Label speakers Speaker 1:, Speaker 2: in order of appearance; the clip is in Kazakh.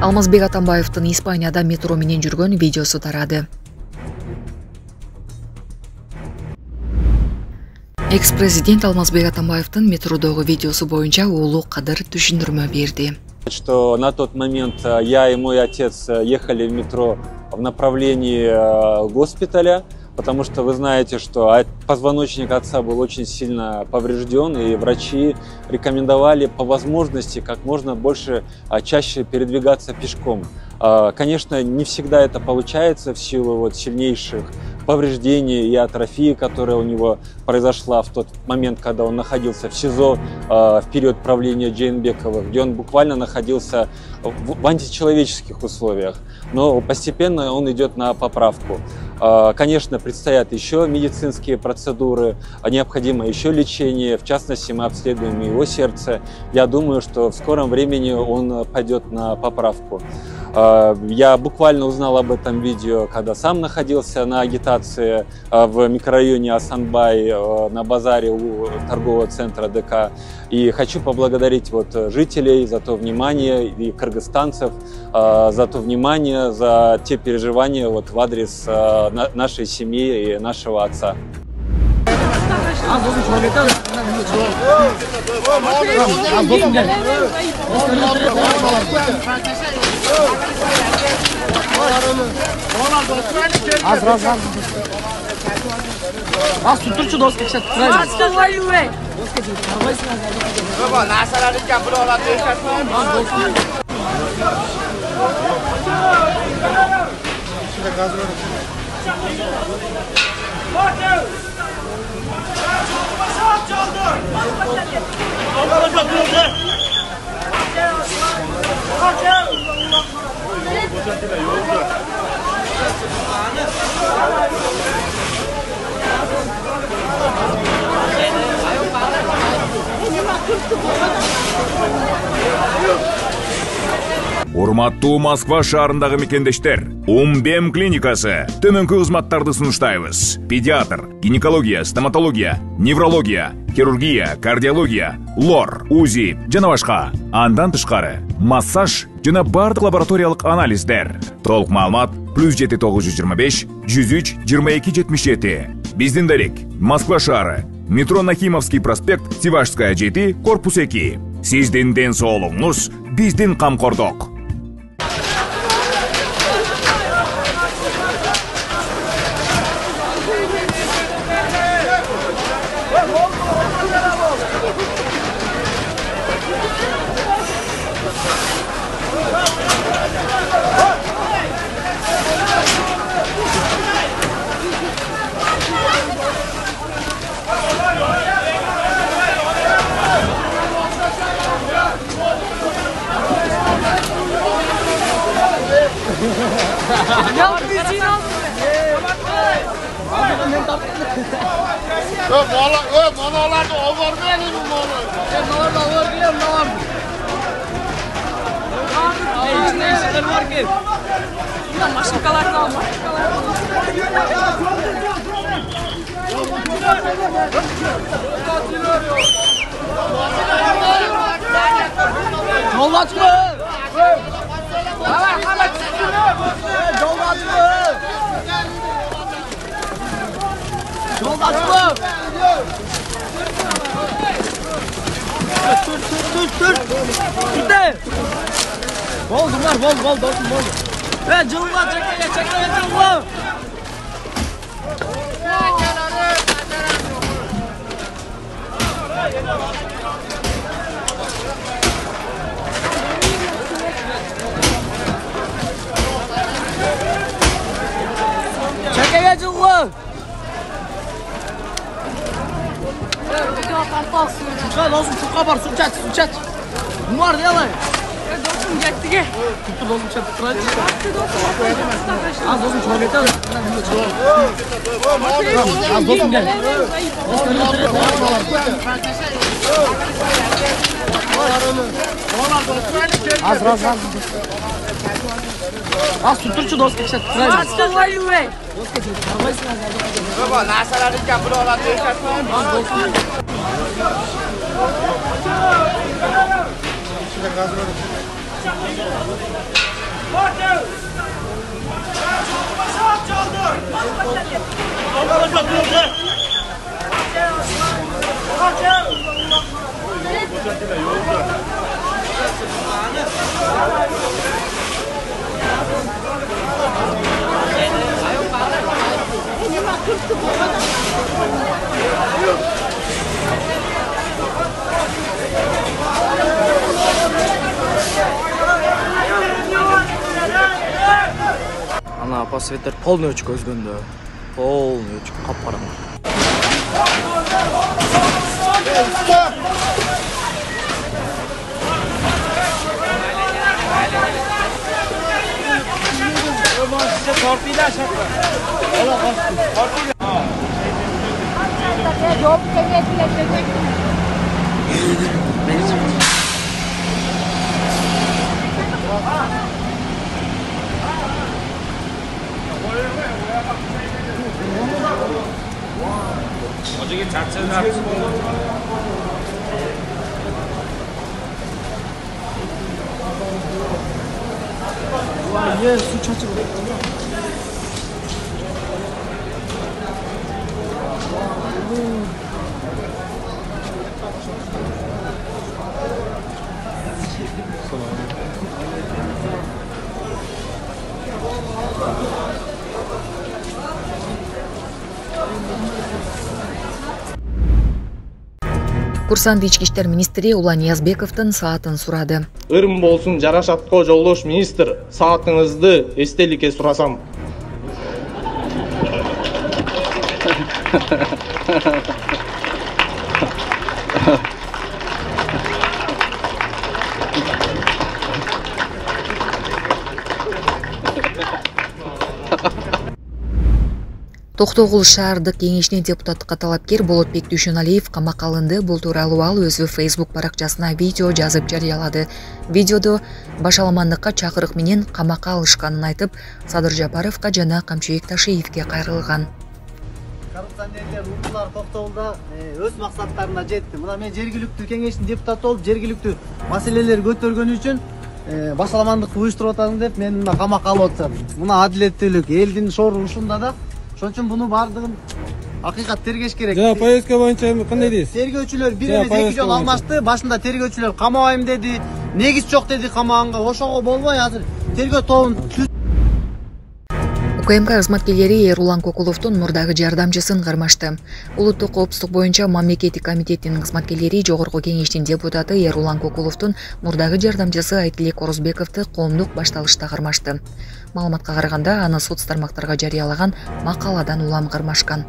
Speaker 1: Алмазбек Атамбаевдин Испанияда метро менен жүргөн видеосу тарады. Экс-президент Алмазбек Атамбаевдин метродогу видеосу боюнча уулу Кадыр түшүндүрмө берди.
Speaker 2: Что на тот момент я и мой отец ехали в метро в направлении госпиталя, потому что вы знаете, что позвоночник отца был очень сильно поврежден, и врачи рекомендовали по возможности как можно чаще передвигаться пешком. Конечно, не всегда это получается в силу сильнейших повреждений и атрофии, которая у него произошла в тот момент, когда он находился в СИЗО в период правления Джейнбекова, где он буквально находился в античеловеческих условиях. Но постепенно он идет на поправку. Конечно, предстоят еще медицинские процедуры, необходимо еще лечение, в частности, мы обследуем его сердце. Я думаю, что в скором времени он пойдет на поправку. Я буквально узнал об этом видео, когда сам находился на агитации в микрорайоне Асанбай на базаре у торгового центра ДК. И хочу поблагодарить жителей за то внимание и кыргызстанцев за то внимание, за те переживания в адрес нашей семьи и нашего отца.
Speaker 3: Урматтуу Москва шаарындагы мекендештер, Умбем клиникасы төмөнкү кызматтарды сунуштайбыз. Педиатр, гинекология, стоматология, неврология, хирургия, кардиология, лор, УЗИ жана башка. Андан тышкары массаж жана бардык лабораториялык анализдер. Толук маалымат +7 925 103 22 77. Биздин дарек Москва шаары, метро Нахимовский проспект, Сивашская 7, корпус 2. Сиздин ден соолугуңуз биздин камкордук.
Speaker 4: Ана апа светтер полный очко өзгөндө. Полный очко капкараңгы.
Speaker 1: Курсант ички иштер министри Улан Ниязбековдун саатын сурады.
Speaker 5: Ырым болсун Жарашатко жолдош министр, саатыңызды эстеликке сурасам.
Speaker 1: Токтогул шаардык кеңешинин депутаттыкка талапкер Болотбек Дүйшөналиев камакка алынды. Бул тууралуу ал өзү Facebook баракчасына видео жазып жарыялады. Видеодо башаламандыкка чакырык менен камакка алышканын айтып, Садыр Жапаровго жана Камчыбек Ташиевге кайрылган.
Speaker 6: Коррупционерлер уктулар Токтогулда өз максаттарына жетти. Мына мен жергиликтүү кеңештин депутаты болуп, жергиликтүү маселелер көтөргөн үчүн башаламандыкты уюштуруп атасың деп мен мына камакка алып атышат. Мына адилеттүүлүк элдин шору ушунда да. Ошон үчүн буну бардыгын акыйкат тергеш керек.
Speaker 7: Жана повестка боюнча кандай дейсиз?
Speaker 6: Тергөөчүлөр бир эмес эки жолу алмашты. Башында тергөөчүлөр камабайм деди, негиз жок деди камаганга. Ошого болбой азыр тергөө тобун
Speaker 1: УКМК кызматкерлери Эрулан Кокуловдун мурдагы жардамчысын кармашты. Улуттук коопсуздук боюнча мамлекеттик комитеттин кызматкерлери Жогорку кеңештин депутаты Эрулан Кокуловдун мурдагы жардамчысы Айтилек Орозбековду коомдук башталышта кармашты. Маалыматка караганда, аны соц тармактарга жарыялаган макаладан улам кармашкан.